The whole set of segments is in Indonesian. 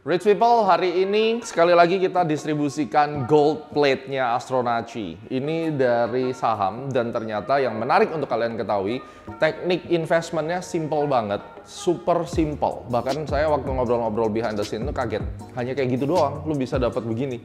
Rich People, hari ini sekali lagi kita distribusikan gold plate-nya Astronaci. Ini dari saham dan ternyata yang menarik untuk kalian ketahui, teknik investmentnya simple banget, super simple. Bahkan saya waktu ngobrol-ngobrol behind the scene itu kaget, hanya kayak gitu doang, lu bisa dapat begini.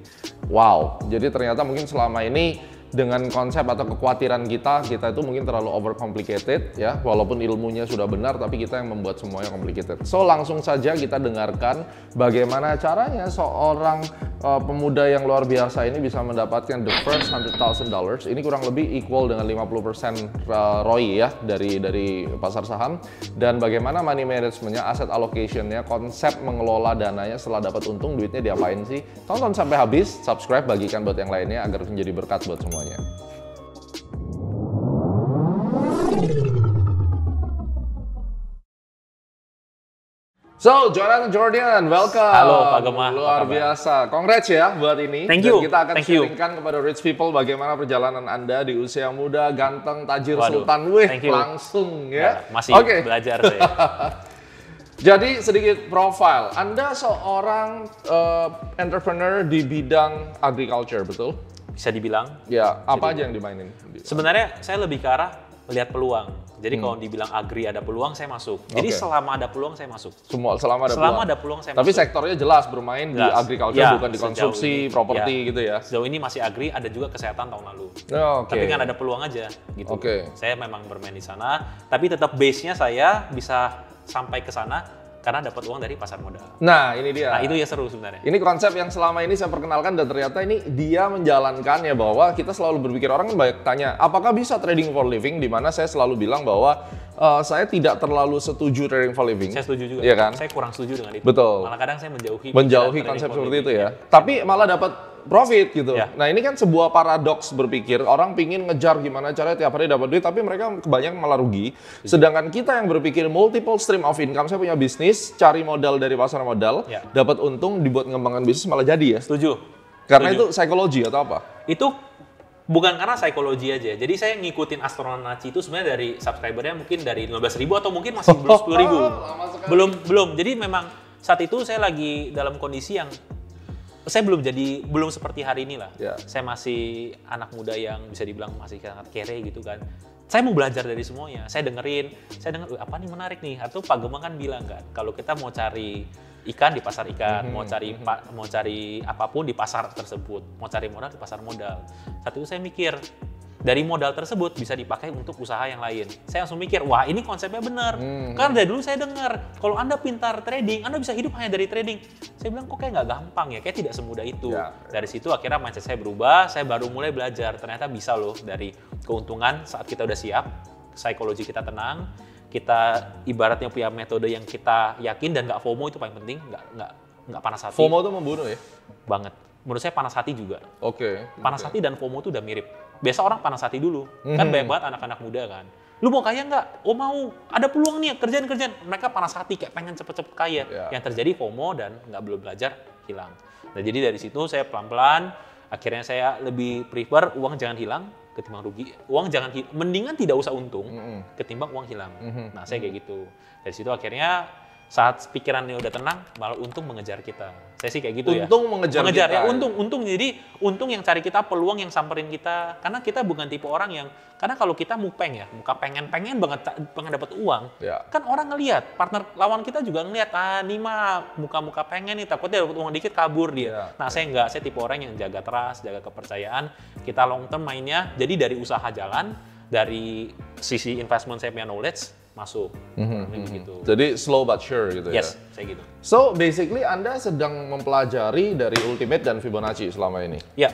Wow, jadi ternyata mungkin selama ini dengan konsep atau kekhawatiran kita itu mungkin terlalu overcomplicated ya, walaupun ilmunya sudah benar tapi kita yang membuat semuanya complicated. So langsung saja kita dengarkan bagaimana caranya seorang pemuda yang luar biasa ini bisa mendapatkan the first $100,000. Ini kurang lebih equal dengan 50% ROI ya dari pasar saham, dan bagaimana money managementnya, asset allocationnya, konsep mengelola dananya setelah dapat untung, duitnya diapain sih. Tonton sampai habis, subscribe, bagikan buat yang lainnya agar menjadi berkat buat semuanya. So, Jonathan Jordan, welcome. Halo Pak Gemma. Luar biasa. Congrats ya buat ini. Thank you. Dan kita akan Thank you. sharingkan kepada Rich People bagaimana perjalanan Anda di usia muda, ganteng, tajir, Waduh, sultan. Wih, thank you. langsung ya. Masih Oke. belajar saya. Jadi sedikit profile. Anda seorang entrepreneur di bidang agriculture, betul? Bisa dibilang. Ya, apa aja yang dimainin? Sebenarnya saya lebih ke arah melihat peluang. Jadi kalau dibilang agri ada peluang, saya masuk. Jadi Oke. selama ada peluang, saya masuk. Selama ada peluang, saya Tapi masuk. sektornya jelas bermain di Jelas. agriculture, Ya, bukan di sejauh konsumsi, ini, properti ya. gitu ya. Sejauh ini masih agri, ada juga kesehatan tahun lalu. Oke. Tapi kan ada peluang aja gitu. Oke. Saya memang bermain di sana, tapi tetap base-nya saya bisa sampai ke sana karena dapat uang dari pasar modal. Nah, ini dia. Nah, itu ya seru sebenarnya. Ini konsep yang selama ini saya perkenalkan dan ternyata ini dia menjalankannya, bahwa kita selalu berpikir, orang kan banyak tanya, apakah bisa trading for living? Dimana saya selalu bilang bahwa saya tidak terlalu setuju trading for living. Saya setuju juga. Iya kan? Saya kurang setuju dengan itu. Betul. Malah kadang saya menjauhi Menjauhi trading konsep for seperti itu living. ya. Tapi malah dapat profit gitu. Ya. Nah, ini kan sebuah paradoks berpikir. Orang pingin ngejar gimana caranya tiap hari dapat duit, tapi mereka kebanyakan malah rugi. Sedangkan kita yang berpikir multiple stream of income, saya punya bisnis, cari modal dari pasar modal, Ya. dapat untung, dibuat ngembangkan bisnis malah jadi ya. Setuju. Karena Setuju. itu psikologi atau apa? Itu bukan karena psikologi aja. Jadi saya ngikutin Astronaci itu sebenarnya dari subscribernya mungkin dari 15.000 atau mungkin masih belum 10.000. Lama sekali. Belum. Jadi memang saat itu saya lagi dalam kondisi yang saya belum seperti hari ini lah. Ya. Saya masih anak muda yang bisa dibilang masih sangat kere gitu kan. Saya mau belajar dari semuanya. Saya dengar apa nih menarik nih. Atau Pak Gemma kan bilang kan, kalau kita mau cari ikan di pasar ikan, mau cari apapun di pasar tersebut, mau cari modal di pasar modal. Saat itu saya mikir, dari modal tersebut bisa dipakai untuk usaha yang lain. Saya langsung mikir, wah ini konsepnya benar. Karena dari dulu saya dengar, kalau Anda pintar trading, Anda bisa hidup hanya dari trading. Saya bilang, kok kayak nggak gampang ya, kayak tidak semudah itu. Ya. Dari situ akhirnya mindset saya berubah, saya baru mulai belajar. Ternyata bisa loh dari keuntungan saat kita udah siap, psikologi kita tenang, kita ibaratnya punya metode yang kita yakin dan nggak FOMO, itu paling penting, nggak panas hati. FOMO itu membunuh ya? Banget. Menurut saya panas hati juga. Oke. Panas hati dan FOMO itu udah mirip. Biasa orang panas hati dulu. Kan banyak banget anak-anak muda kan. Lu mau kaya nggak? Oh mau. Ada peluang nih, kerjaan. Mereka panas hati kayak pengen cepet-cepet kaya. Ya. Yang terjadi FOMO dan belum belajar, hilang. Nah jadi dari situ saya pelan-pelan, akhirnya saya lebih prefer uang jangan hilang ketimbang rugi. Mendingan tidak usah untung ketimbang uang hilang. Nah saya kayak gitu. Dari situ akhirnya saat pikirannya udah tenang, malah untung mengejar kita. Saya sih kayak gitu ya. Untung mengejar kita. Ya, untung. Jadi untung yang cari kita, peluang yang samperin kita. Karena kita bukan tipe orang yang, karena kalau kita mupeng ya, muka pengen banget dapat uang. Ya. Kan orang ngelihat, partner lawan kita juga ngelihat, nih mah muka pengen nih, takutnya dapat uang dikit kabur dia. Ya. Nah saya enggak, saya tipe orang yang jaga trust, jaga kepercayaan. Kita long term mainnya, jadi dari usaha jalan, dari sisi investment saya punya knowledge, masuk. Gitu. Jadi slow but sure gitu ya? Yes, saya gitu. So, basically Anda sedang mempelajari dari Ultimate dan Fibonacci selama ini. Ya,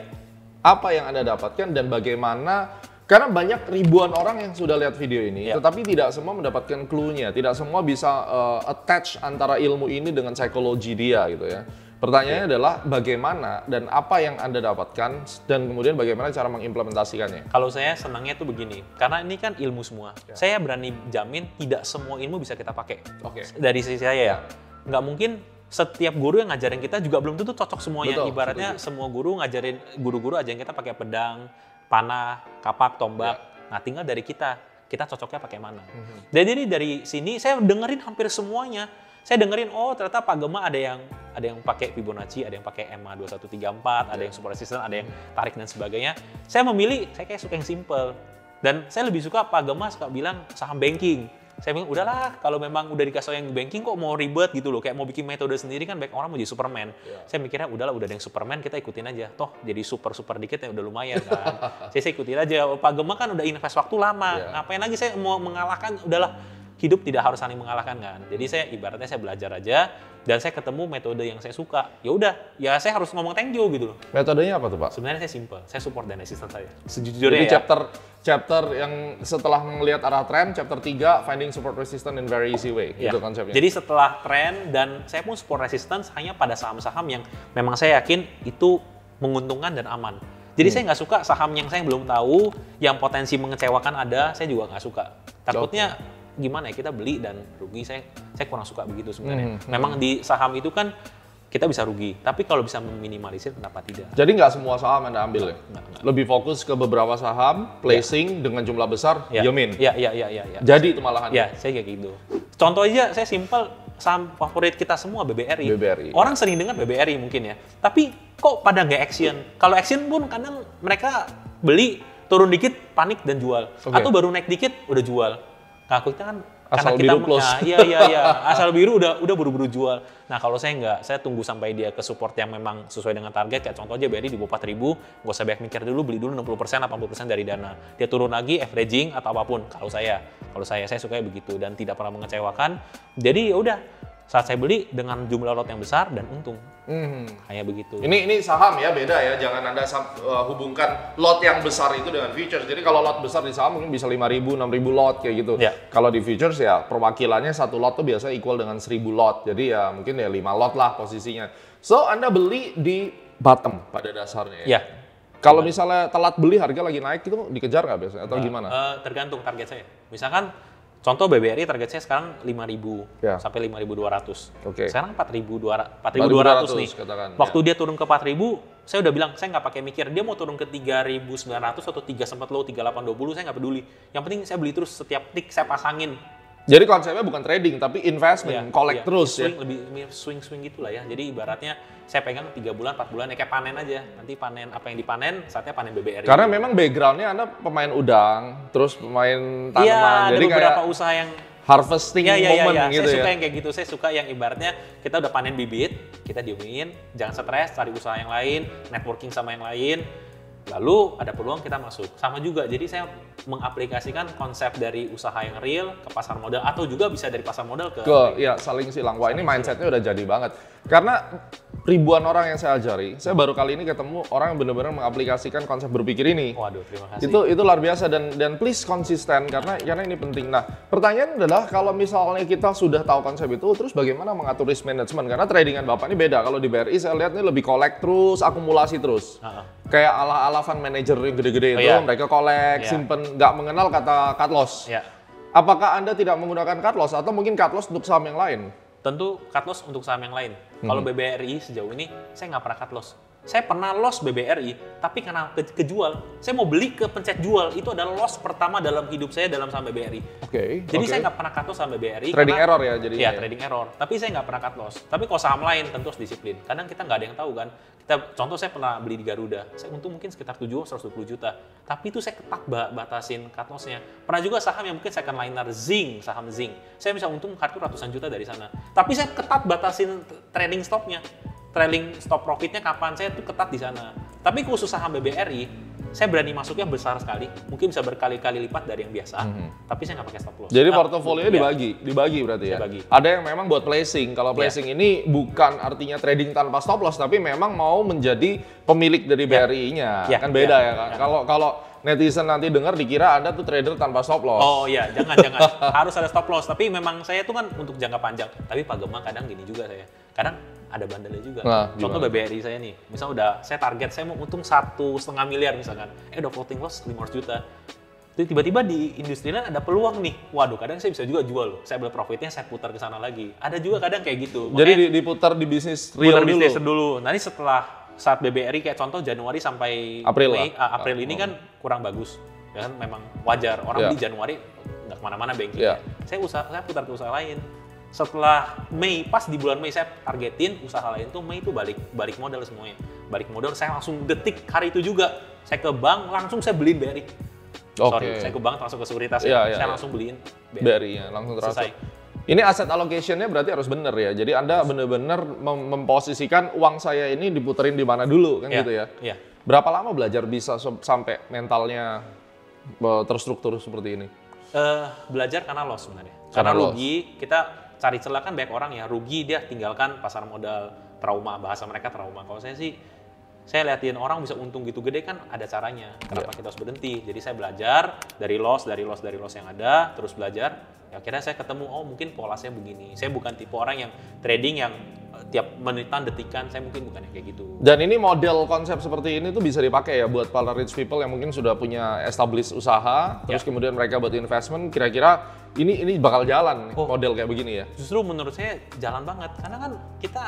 Apa yang Anda dapatkan dan bagaimana, karena banyak ribuan orang yang sudah lihat video ini, Ya. tetapi tidak semua mendapatkan clue-nya, tidak semua bisa attach antara ilmu ini dengan psikologi dia gitu ya. Pertanyaannya adalah bagaimana dan apa yang Anda dapatkan dan kemudian bagaimana cara mengimplementasikannya. kalau saya senangnya tuh begini, karena ini kan ilmu semua. Saya berani jamin tidak semua ilmu bisa kita pakai. Oke. Dari sisi saya ya, nggak mungkin setiap guru yang ngajarin kita juga belum tentu cocok semuanya. Betul, Ibaratnya semua guru ajarin kita pakai pedang, panah, kapak, tombak. Nah tinggal dari kita cocoknya pakai mana. Jadi dari sini saya dengerin hampir semuanya. Saya dengerin, oh ternyata Pak Gema ada yang pakai Fibonacci, ada yang pakai EMA 2134, ada yang super resistant, ada yang tarik dan sebagainya. Saya memilih, saya kayak suka yang simple. Dan saya lebih suka Pak Gema suka bilang saham banking. Saya bilang, udahlah kalau memang udah dikasih yang banking kok mau ribet gitu loh. Kayak mau bikin metode sendiri kan banyak orang mau jadi Superman. Saya mikirnya udahlah udah ada yang Superman kita ikutin aja. Toh jadi super dikit ya udah lumayan kan. saya ikutin aja. Pak Gema kan udah invest waktu lama. Ngapain lagi saya mau mengalahkan, udahlah. Hidup tidak harus saling mengalahkan kan. Jadi saya ibaratnya saya belajar aja dan saya ketemu metode yang saya suka. Ya udah, ya saya harus ngomong thank you gitu loh. Metodenya apa tuh, Pak? Sebenarnya saya simple. Saya support dan resistance saya. Sejujurnya Jadi ya. chapter yang setelah melihat arah tren, chapter 3 finding support resistance in very easy way. Ya. Itu konsepnya. Jadi setelah tren dan saya pun support resistance hanya pada saham-saham yang memang saya yakin itu menguntungkan dan aman. Jadi saya nggak suka saham yang saya belum tahu, yang potensi mengecewakan ada, saya juga nggak suka. Takutnya gimana ya, kita beli dan rugi, saya kurang suka begitu sebenarnya. Memang di saham itu kan kita bisa rugi, tapi kalau bisa meminimalisir kenapa tidak? Jadi nggak semua saham Anda ambil ya? Nggak. Lebih fokus ke beberapa saham, placing dengan jumlah besar, yamin. Iya. Jadi itu malahan. Ya, saya kayak gitu. Contoh aja, saya simple, saham favorit kita semua BBRI. Orang sering dengar BBRI mungkin ya, tapi kok pada nggak action? Kalau action pun kadang mereka beli, turun dikit, panik dan jual. Atau baru naik dikit, udah jual. Nah, kita kan asal karena kita biru close. Iya. Asal biru udah buru-buru jual. Nah, kalau saya nggak, saya tunggu sampai dia ke support yang memang sesuai dengan target. Kayak contoh aja BRI di bawah 4.000, nggak usah banyak mikir dulu, beli dulu 60%, 80% dari dana. Dia turun lagi, averaging atau apapun. Kalau saya suka begitu dan tidak pernah mengecewakan. Jadi ya udah, saat saya beli dengan jumlah lot yang besar dan untung. Kayak begitu. Ini saham ya, beda ya. Jangan Anda hubungkan lot yang besar itu dengan futures. Jadi kalau lot besar di saham mungkin bisa 5.000, 6.000 lot kayak gitu. Kalau di futures ya perwakilannya satu lot tuh biasa equal dengan 1.000 lot. Jadi ya mungkin ya 5 lot lah posisinya. So Anda beli di bottom pada dasarnya ya. Kalau misalnya telat beli harga lagi naik itu dikejar nggak biasanya atau gimana? Tergantung target saya. Misalkan contoh BBRI target saya sekarang 5.000 sampai 5.200. Sekarang 4.200 nih. Katakan, waktu dia turun ke 4.000, saya udah bilang saya nggak pakai mikir dia mau turun ke 3.900 atau 3 sempat low 3.820, saya nggak peduli. Yang penting saya beli terus setiap tick saya pasangin. Jadi konsepnya bukan trading tapi investment, collect terus ya. Lebih swing gitulah ya. Jadi ibaratnya saya pegang 3 bulan, 4 bulan ya kayak panen aja. Nanti panen apa yang dipanen, saatnya panen BBRI. Karena memang backgroundnya Anda pemain udang, terus pemain tanaman. Iya, ada jadi beberapa kayak usaha yang harvesting moment gitu ya. Saya suka yang kayak gitu. Saya suka yang ibaratnya kita udah panen bibit, kita diemin, jangan stres, cari usaha yang lain, networking sama yang lain. Lalu ada peluang kita masuk. Sama juga, jadi saya mengaplikasikan konsep dari usaha yang real ke pasar modal atau juga bisa dari pasar modal ke ya saling silang. Wah, ini mindsetnya udah jadi banget. Karena ribuan orang yang saya ajari, saya baru kali ini ketemu orang yang benar-benar mengaplikasikan konsep berpikir ini. Waduh, terima kasih. Itu luar biasa dan please konsisten karena ini penting. Nah, pertanyaan adalah kalau misalnya kita sudah tahu konsep itu, terus bagaimana mengatur risk management? Karena tradingan Bapak ini beda. Kalau di BRI saya lihat ini lebih collect terus, akumulasi terus. Kayak ala-ala fund manager yang gede-gede itu, mereka collect, simpen, nggak mengenal kata cut loss. Apakah Anda tidak menggunakan cut loss atau mungkin cut loss untuk saham yang lain? Tentu cut loss untuk saham yang lain. Kalau BBRI sejauh ini saya nggak pernah cut loss. Saya pernah loss BBRI, tapi karena kejual, saya mau beli ke pencet jual. Itu adalah loss pertama dalam hidup saya dalam saham BBRI. Jadi saya nggak pernah cut loss saham BBRI. Trading error ya jadinya. Iya, trading error. Tapi saya nggak pernah cut loss. Tapi kalau saham lain tentu harus disiplin. Kadang kita nggak ada yang tahu kan. Contoh saya pernah beli di Garuda. Saya untung mungkin sekitar 120 juta. Tapi itu saya ketat batasin cut loss-nya. Pernah juga saham yang mungkin second liner saham zinc. Saya bisa untung kartu ratusan juta dari sana. Tapi saya ketat batasin trading stop-nya. Trailing stop profitnya kapan, saya tuh ketat di sana. Tapi khusus saham BBRI, saya berani masuknya besar sekali, mungkin bisa berkali-kali lipat dari yang biasa. Tapi saya nggak pakai stop loss. Jadi portofolionya dibagi berarti ya. Bagi. Ada yang memang buat placing. Kalau placing ini bukan artinya trading tanpa stop loss, tapi memang mau menjadi pemilik dari BRI-nya. Kan beda ya kan. Kalau netizen nanti dengar dikira Anda tuh trader tanpa stop loss. Oh iya, jangan. Harus ada stop loss. Tapi memang saya tuh kan untuk jangka panjang. Tapi Pak Gema kadang gini juga saya. Kadang ada bandelnya juga. Contoh BBRI saya nih. Misal saya target saya mau untung 1,5 miliar misalkan. Udah floating loss 500 juta. Tiba-tiba di industrinya ada peluang nih. Waduh, kadang saya bisa juga jual loh. Saya ambil profitnya, saya putar ke sana lagi. Ada juga kadang kayak gitu. Jadi diputar di bisnis real dulu. Nanti setelah saat BBRI kayak contoh Januari sampai April ini kan kurang bagus. Ya kan memang wajar orang di Januari nggak kemana-mana banking. Saya putar ke usaha lain. Setelah Mei, pas di bulan Mei saya targetin usaha lain tuh Mei itu balik modal semuanya. Balik modal, saya langsung detik hari itu juga. Saya ke bank, langsung saya beliin BRI. Sorry, saya ke bank langsung ke sekuritas saya langsung beliin BRI ya, langsung transfer. Selesai. Ini aset allocation-nya berarti harus benar ya. Jadi Anda benar-benar memposisikan uang saya ini diputerin di mana dulu kan gitu ya. Iya. Berapa lama belajar bisa sampai mentalnya terstruktur seperti ini? Belajar karena loss sebenarnya. Karena rugi, kita cari celah kan banyak orang ya, rugi dia tinggalkan pasar modal, trauma, bahasa mereka trauma. Kalau saya sih, saya liatin orang bisa untung gitu gede kan ada caranya. Kenapa kita harus berhenti? Jadi saya belajar dari loss yang ada, terus belajar. Ya akhirnya saya ketemu, oh mungkin pola saya begini. Saya bukan tipe orang yang trading yang tiap menitan, detikan, saya mungkin bukan yang kayak gitu. Dan ini model konsep seperti ini tuh bisa dipakai ya buat para rich people yang mungkin sudah punya established usaha, terus kemudian mereka buat investment, kira-kira ini bakal jalan nih, model kayak begini ya? Justru menurut saya jalan banget, karena kan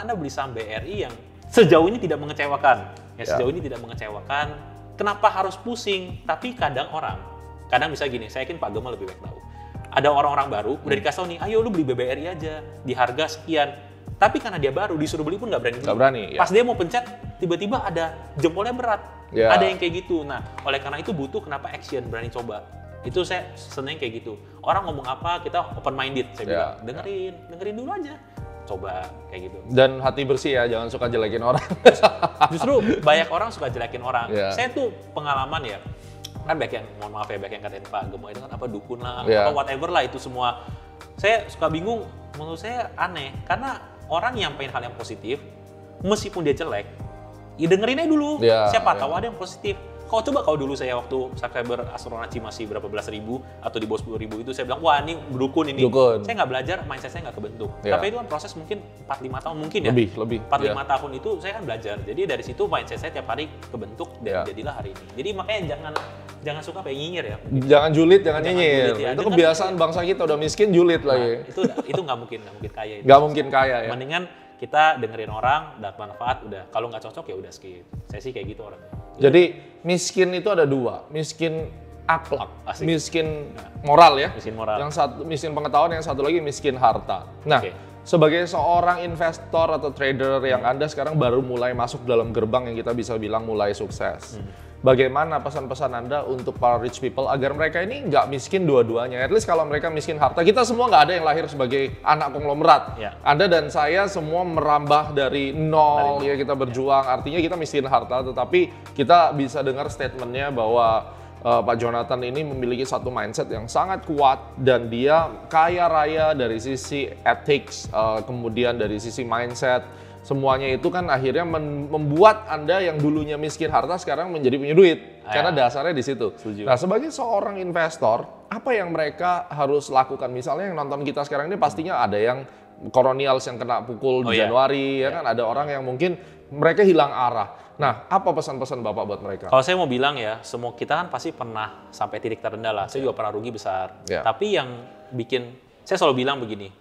Anda beli saham BRI yang sejauh ini tidak mengecewakan. Sejauh ini tidak mengecewakan, kenapa harus pusing? Tapi kadang bisa gini, saya yakin Pak Gema lebih baik tahu. Ada orang-orang baru, udah dikasih tahu nih, ayo lu beli BBRI aja, di harga sekian. Tapi karena dia baru, disuruh beli pun nggak berani beli. Nggak berani, Pas dia mau pencet, tiba-tiba ada jempolnya berat. Ada yang kayak gitu. Nah, oleh karena itu butuh kenapa action, berani coba. Itu saya seneng kayak gitu. Orang ngomong apa, kita open minded. Saya bilang, dengerin dulu aja. Coba kayak gitu. Dan hati bersih ya, jangan suka jelekin orang. Justru banyak orang suka jelekin orang. Saya tuh pengalaman ya, kan banyak yang, mohon maaf ya, banyak yang katain Pak Gema itu kan apa dukun lah, apa whatever lah itu semua. Saya suka bingung, menurut saya aneh, karena orang nyampein hal yang positif, meskipun dia jelek, ya dengerin aja dulu. Siapa tahu ada yang positif. Coba kalau dulu saya waktu subscriber Astronaci masih berapa belas ribu atau di bawah 10.000 itu saya bilang, wah ini dukun ini. Saya nggak belajar, mindset saya nggak kebentuk. Tapi itu kan proses mungkin 4-5 tahun mungkin ya. Lebih. 4-5 tahun itu saya kan belajar. Jadi dari situ mindset saya tiap hari kebentuk dan jadilah hari ini. Jadi makanya jangan suka pengen nyinyir ya. Jangan julid, jangan nyinyir. Itu kebiasaan bangsa kita, udah miskin julid lagi. Itu nggak mungkin kaya. Nggak mungkin kaya ya. Mendingan kita dengerin orang, dapat manfaat, udah. Kalau nggak cocok ya udah skip. Saya sih kayak gitu orangnya. Jadi miskin itu ada dua, miskin akhlak, miskin moral ya. Miskin moral. Yang satu miskin pengetahuan, yang satu lagi miskin harta. Nah, sebagai seorang investor atau trader yang Anda sekarang baru mulai masuk dalam gerbang yang kita bisa bilang mulai sukses. Bagaimana pesan-pesan Anda untuk para rich people agar mereka ini nggak miskin dua-duanya? At least kalau mereka miskin harta, kita semua nggak ada yang lahir sebagai anak konglomerat. Anda dan saya semua merambah dari nol, ya kita berjuang. Artinya kita miskin harta, tetapi kita bisa dengar statementnya bahwa Pak Jonathan ini memiliki satu mindset yang sangat kuat dan dia kaya raya dari sisi ethics, kemudian dari sisi mindset. Semuanya itu kan akhirnya membuat Anda yang dulunya miskin harta sekarang menjadi punya duit. Karena dasarnya di situ. Nah, sebagai seorang investor, apa yang mereka harus lakukan? Misalnya yang nonton kita sekarang ini pastinya ada yang Colonials yang kena pukul di Januari, ya kan? Ada orang yang mungkin mereka hilang arah. Nah, apa pesan-pesan Bapak buat mereka? Kalau saya mau bilang ya, semua kita kan pasti pernah sampai titik terendah lah. Saya juga pernah rugi besar. Tapi yang bikin, saya selalu bilang begini,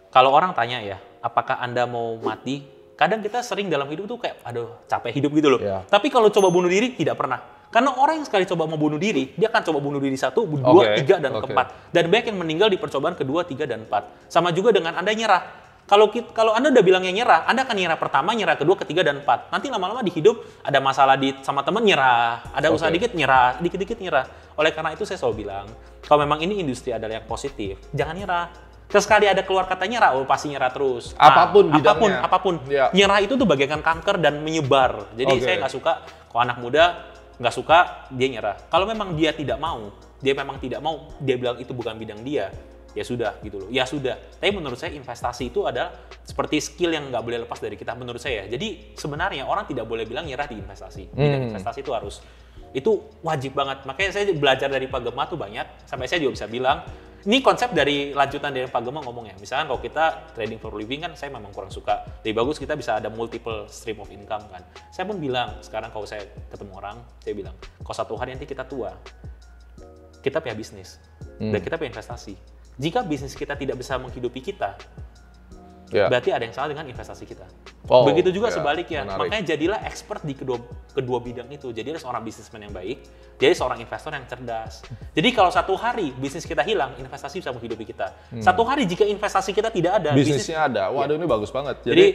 kalau orang tanya ya, apakah Anda mau mati? Kadang kita sering dalam hidup tuh kayak, aduh capek hidup gitu loh. Tapi kalau coba bunuh diri, tidak pernah. Karena orang yang sekali coba mau bunuh diri, dia akan coba bunuh diri 1, 2, 3, dan keempat. Dan banyak yang meninggal di percobaan kedua, 3, dan 4. Sama juga dengan Anda nyerah. Kalau Anda udah bilangnya nyerah, Anda akan nyerah pertama, nyerah kedua, ketiga, dan 4. Nanti lama-lama di hidup ada masalah sama teman nyerah, ada usaha dikit nyerah, dikit-dikit nyerah. Oleh karena itu saya selalu bilang, kalau memang ini industri adalah yang positif, jangan nyerah. Sekali ada keluar kata nyerah, pasti nyerah terus. Apapun bidangnya. Apapun. Nyerah itu tuh bagaikan kanker dan menyebar. Jadi saya nggak suka, kalau anak muda nggak suka, dia nyerah. Kalau memang dia memang tidak mau, dia bilang itu bukan bidang dia, ya sudah gitu loh. Ya sudah. Tapi menurut saya investasi itu adalah seperti skill yang nggak boleh lepas dari kita menurut saya. Jadi sebenarnya orang tidak boleh bilang nyerah di investasi. Bidang investasi itu wajib banget. Makanya saya belajar dari Pak Gema tuh banyak. Sampai saya juga bisa bilang, ini konsep dari lanjutan dari Pak Gema ngomong ya. Misalkan kalau kita trading for living kan saya memang kurang suka. Lebih bagus kita bisa ada multiple stream of income kan. Saya pun bilang, sekarang kalau saya ketemu orang, saya bilang, kalau satu hari nanti kita tua, kita punya bisnis dan kita punya investasi. Jika bisnis kita tidak bisa menghidupi kita, Ya. berarti ada yang salah dengan investasi kita. Oh, Begitu juga ya, sebaliknya. menarik. Makanya jadilah expert di kedua bidang itu. Jadilah seorang bisnismen yang baik, jadi seorang investor yang cerdas. Jadi kalau satu hari bisnis kita hilang, investasi bisa menghidupi kita. Satu hari jika investasi kita tidak ada, Bisnisnya ada. Waduh, ini bagus banget. Jadi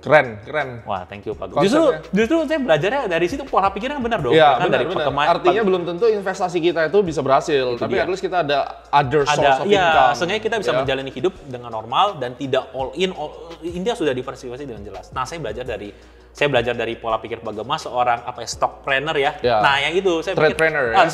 Keren. wah, thank you Pak. Konsepnya. Justru saya belajarnya dari situ, pola pikirnya benar dong. Iya, Kan benar. Artinya belum tentu investasi kita itu bisa berhasil, tapi dia. at least kita ada other source of ya, income. seenggaknya kita bisa Ya. menjalani hidup dengan normal dan tidak all in. India sudah diversifikasi dengan jelas. Nah, saya belajar dari pola pikir Pak Gemma, seorang stockpreneur ya. Ya. Nah, yang itu saya Tradepreneur, ya?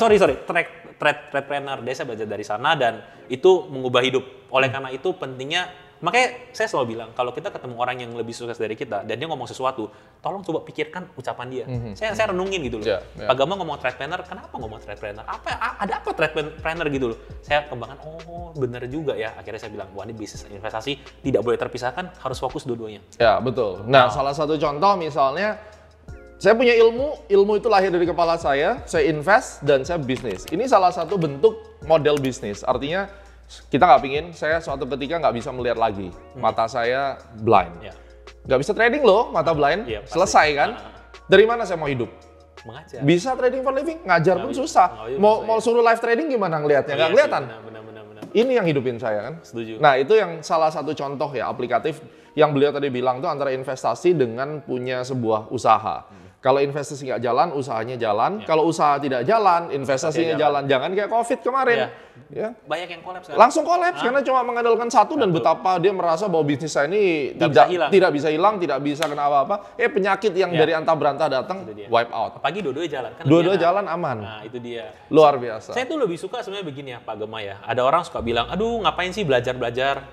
Tradepreneur. Saya belajar dari sana dan itu mengubah hidup. Oleh karena itu pentingnya, makanya saya selalu bilang kalau kita ketemu orang yang lebih sukses dari kita dan dia ngomong sesuatu, tolong coba pikirkan ucapan dia. Saya renungin gitu loh. Ya. Pak Gemma ngomong tradepreneur, kenapa ngomong tradepreneur? Ada apa tradepreneur gitu loh? Saya kembangkan, oh bener juga ya. Akhirnya saya bilang, wah ini bisnis investasi tidak boleh terpisahkan, harus fokus dua-duanya. Ya, betul. Nah, salah satu contoh misalnya, saya punya ilmu itu lahir dari kepala saya invest dan saya bisnis. Ini salah satu bentuk model bisnis. Artinya, kita nggak pingin, saya suatu ketika nggak bisa melihat lagi. Mata saya blind. Ya. Nggak bisa trading loh, mata blind. Iya, pasti. Selesai kan? Dari mana saya mau hidup? Mengajar. Bisa trading for living? Ngajar pun susah. Nggak bisa, Mau suruh live trading gimana ngelihatnya? Nggak Iya sih, kelihatan. Benar. Ini yang hidupin saya kan. Setuju. Nah, itu yang salah satu contoh ya aplikatif yang beliau tadi bilang tuh antara investasi dengan punya sebuah usaha. Kalau investasi nggak jalan, usahanya jalan. Kalau usaha tidak jalan, investasinya jalan. Jangan kayak COVID kemarin. Ya. Banyak yang kolaps kan? Langsung kolaps karena cuma mengandalkan satu dan betapa dia merasa bahwa bisnis saya ini tidak bisa hilang, tidak bisa kena apa-apa. Penyakit yang dari antah berantah datang, wipe out. Pagi dua-duanya jalan kan? Dua-dua jalan aman. Nah, itu dia. Luar biasa. Saya tuh lebih suka sebenarnya begini ya Pak Gemma ya. Ada orang suka bilang, aduh ngapain sih belajar-belajar.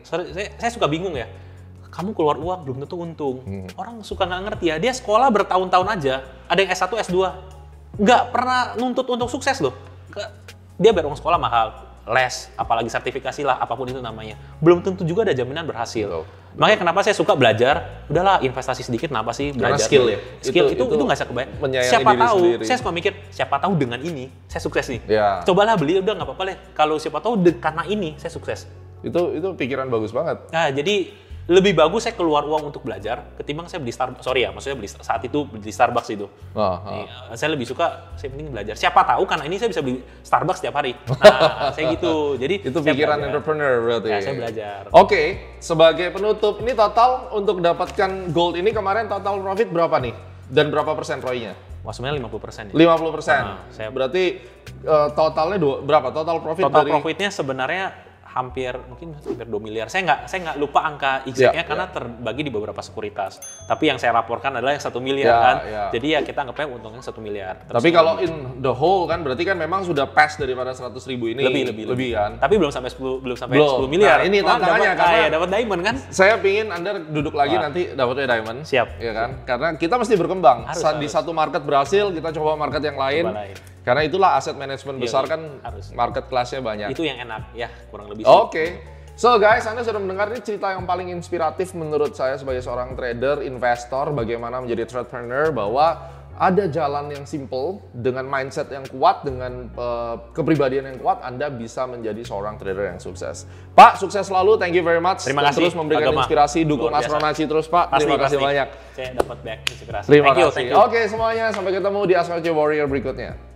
Saya suka bingung ya. Kamu keluar uang belum tentu untung. Orang suka nggak ngerti ya. Dia sekolah bertahun-tahun aja. Ada yang S1, S2. Nggak pernah nuntut untuk sukses loh. Dia bayar uang sekolah mahal. Les, apalagi sertifikasi lah, apapun itu namanya. Belum tentu juga ada jaminan berhasil. Makanya kenapa saya suka belajar, udahlah investasi sedikit, kenapa sih belajar? Karena skill ya? Skill itu nggak bisa kebayang. Menyayangi Siapa diri tahu, sendiri. saya suka mikir, siapa tahu dengan ini, saya sukses nih. Ya. Cobalah beli, udah nggak apa-apa deh. Kalau siapa tahu karena ini, saya sukses. Itu pikiran bagus banget. Nah, jadi lebih bagus saya keluar uang untuk belajar ketimbang saya beli Starbucks. Sorry ya, maksudnya saat itu beli Starbucks itu. Saya lebih suka, saya penting belajar. Siapa tahu karena ini saya bisa beli Starbucks setiap hari. Nah, saya gitu. Jadi Itu saya pikiran belajar. entrepreneur berarti. Ya, saya belajar. Oke, sebagai penutup, ini total untuk dapatkan gold ini kemarin total profit berapa nih? Dan berapa persen ROI-nya? Wah, sebenarnya 50% ya. 50%. Berarti totalnya berapa? Total profit Total dari... profitnya sebenarnya hampir 2 miliar. Saya nggak lupa angka exactnya karena terbagi di beberapa sekuritas. Tapi yang saya laporkan adalah yang 1 miliar kan. Jadi ya kita anggapnya untungnya 1 miliar. Tapi kalau in the whole kan berarti kan memang sudah pass daripada 100.000 ini. Lebih kan. Tapi belum sampai 10 miliar. Nah, ini tantangannya karena dapat diamond kan. saya pingin Anda duduk lagi nanti dapatnya diamond. Siap. Ya kan? Karena kita mesti berkembang. Harus. Di satu market berhasil, kita coba market yang lain. Karena itulah aset manajemen besar kan market class-nya banyak. Itu yang enak ya, kurang lebih. Oke. So guys, Anda sudah mendengar ini cerita yang paling inspiratif menurut saya sebagai seorang trader, investor, bagaimana menjadi entrepreneur, bahwa ada jalan yang simple dengan mindset yang kuat, dengan kepribadian yang kuat, Anda bisa menjadi seorang trader yang sukses. Pak, sukses selalu. Thank you very much. Terima kasih. Terus memberikan inspirasi, dukung Astronaci terus, Pak. Terima kasih banyak. Saya dapat back inspirasi. Terima Thank you. kasih. Oke semuanya, sampai ketemu di Astronaci Warrior berikutnya.